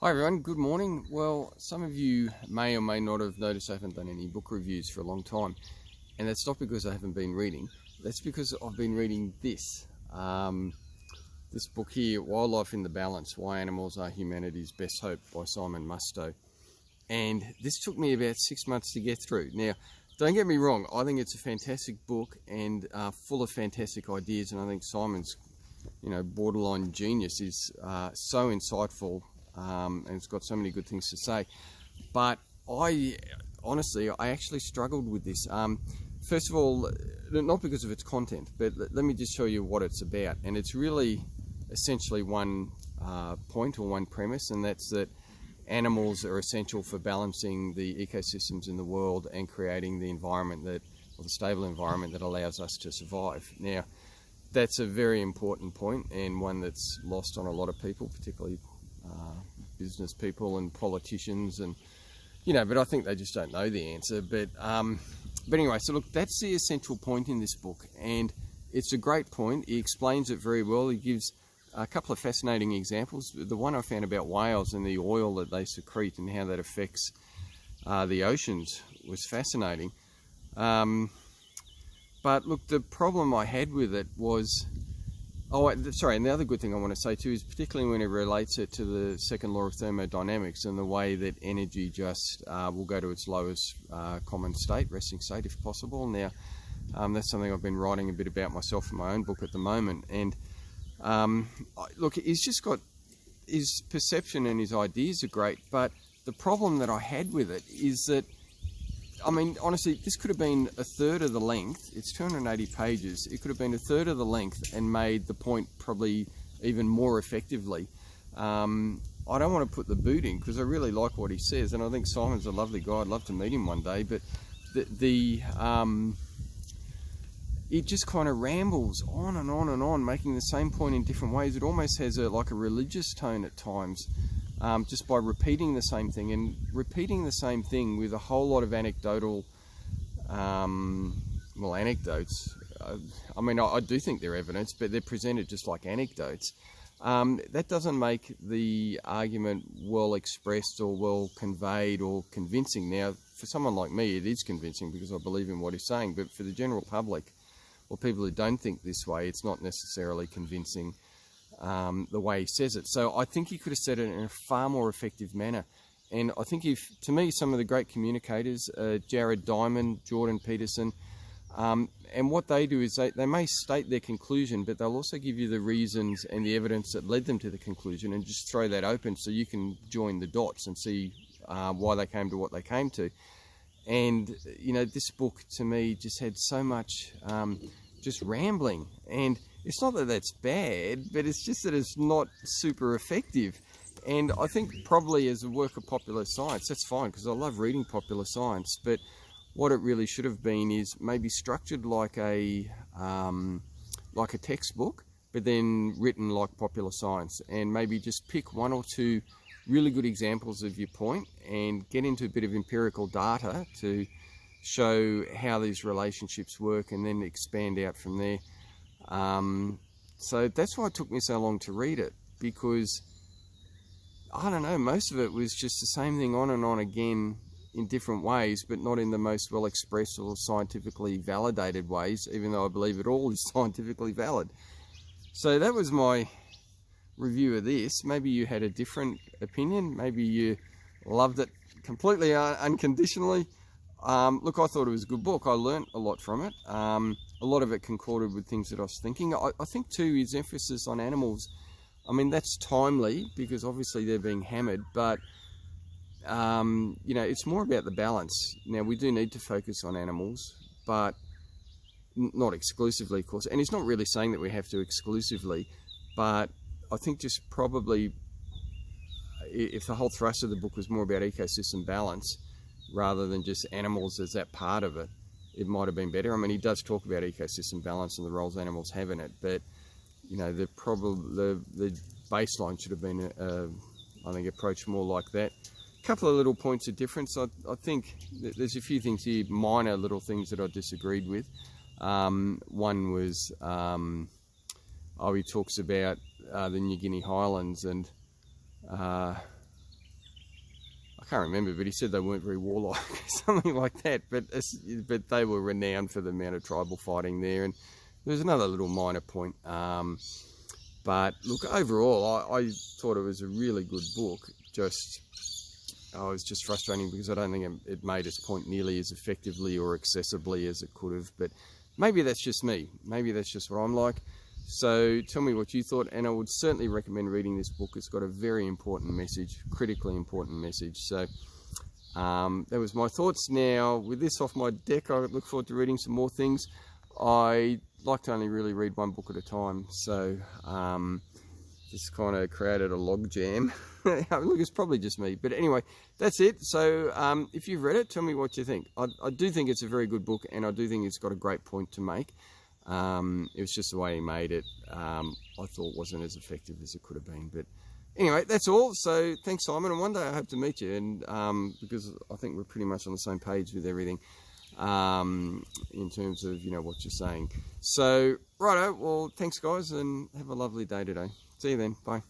Hi everyone, good morning. Well, some of you may or may not have noticed I haven't done any book reviews for a long time, and that's not because I haven't been reading. That's because I've been reading this book here, Wildlife in the Balance, Why Animals Are Humanity's Best Hope by Simon Mustoe. And this took me about 6 months to get through. Now, don't get me wrong, I think it's a fantastic book and full of fantastic ideas, and I think Simon's borderline genius is so insightful. And it's got so many good things to say, but I actually struggled with this. First of all, not because of its content, but let me just show you what it's about. And it's really essentially one point or one premise, and that's that animals are essential for balancing the ecosystems in the world and creating the environment or the stable environment that allows us to survive. Now, that's a very important point, and one that's lost on a lot of people, particularly business people and politicians, and but I think they just don't know the answer. But anyway, so look, that's the essential point in this book, and it's a great point. He explains it very well. He gives a couple of fascinating examples. The one I found about whales and the oil that they secrete and how that affects the oceans was fascinating. But look, the problem I had with it was, and the other good thing I want to say too is, particularly when it relates it to the second law of thermodynamics and the way that energy just will go to its lowest common state, resting state if possible. Now, that's something I've been writing a bit about myself in my own book at the moment. And look, he's just got, his perception and his ideas are great, but the problem that I had with it is that, I mean, honestly, this could have been a third of the length. It's 280 pages. It could have been a third of the length and made the point probably even more effectively. I don't want to put the boot in because I really like what he says, and I think Simon's a lovely guy. I'd love to meet him one day, but it just kind of rambles on and on and on, making the same point in different ways. It almost has like a religious tone at times. Just by repeating the same thing, and repeating the same thing with a whole lot of anecdotal, anecdotes. I mean, I do think they're evidence, but they're presented just like anecdotes. That doesn't make the argument well expressed or well conveyed or convincing. Now, for someone like me, it is convincing because I believe in what he's saying, but for the general public or people who don't think this way, it's not necessarily convincing. The way he says it. So I think he could have said it in a far more effective manner. And I think to me, some of the great communicators, Jared Diamond, Jordan Peterson, and what they do is they may state their conclusion, but they'll also give you the reasons and the evidence that led them to the conclusion, and just throw that open so you can join the dots and see why they came to what they came to. And, this book to me just had so much just rambling, and it's not that that's bad, but it's just that it's not super effective. And I think probably as a work of popular science, that's fine, because I love reading popular science, but what it really should have been is maybe structured like a textbook, but then written like popular science, and maybe just pick one or two really good examples of your point and get into a bit of empirical data to show how these relationships work, and then expand out from there. So that's why it took me so long to read it, because I don't know, most of it was just the same thing on and on again in different ways, but not in the most well expressed or scientifically validated ways, even though I believe it all is scientifically valid. So that was my review of this. Maybe you had a different opinion, maybe you loved it completely unconditionally. Look, I thought it was a good book. I learnt a lot from it. A lot of it concorded with things that I was thinking. I think too, his emphasis on animals, I mean, that's timely because obviously they're being hammered, but it's more about the balance. Now, we do need to focus on animals, but not exclusively, of course. And he's not really saying that we have to exclusively, but I think just probably if the whole thrust of the book was more about ecosystem balance rather than just animals as that part of it, it might have been better. I mean, he does talk about ecosystem balance and the roles animals have in it, but the baseline should have been, I think, approached more like that. A couple of little points of difference. I think there's a few things here, minor little things that I disagreed with. One was, he talks about the New Guinea highlands, and I can't remember, but he said they weren't very warlike, something like that. But they were renowned for the amount of tribal fighting there. And there's another little minor point. But look, overall, I thought it was a really good book. It was just frustrating because I don't think it made its point nearly as effectively or accessibly as it could have. But maybe that's just me. Maybe that's just what I'm like. So tell me what you thought, and I would certainly recommend reading this book. It's got a very important message, critically important message. So that was my thoughts. Now, with this off my deck, I look forward to reading some more things. I like to only really read one book at a time, so just kind of created a log jam. Look, it's probably just me, but anyway, that's it. So if you've read it, tell me what you think. I do think it's a very good book, and I do think it's got a great point to make. It was just the way he made it. I thought wasn't as effective as it could have been, but anyway, that's all. So thanks, Simon, and one day I hope to meet you, and because I think we're pretty much on the same page with everything in terms of what you're saying. So righto, well, thanks guys, and have a lovely day today. See you then. Bye.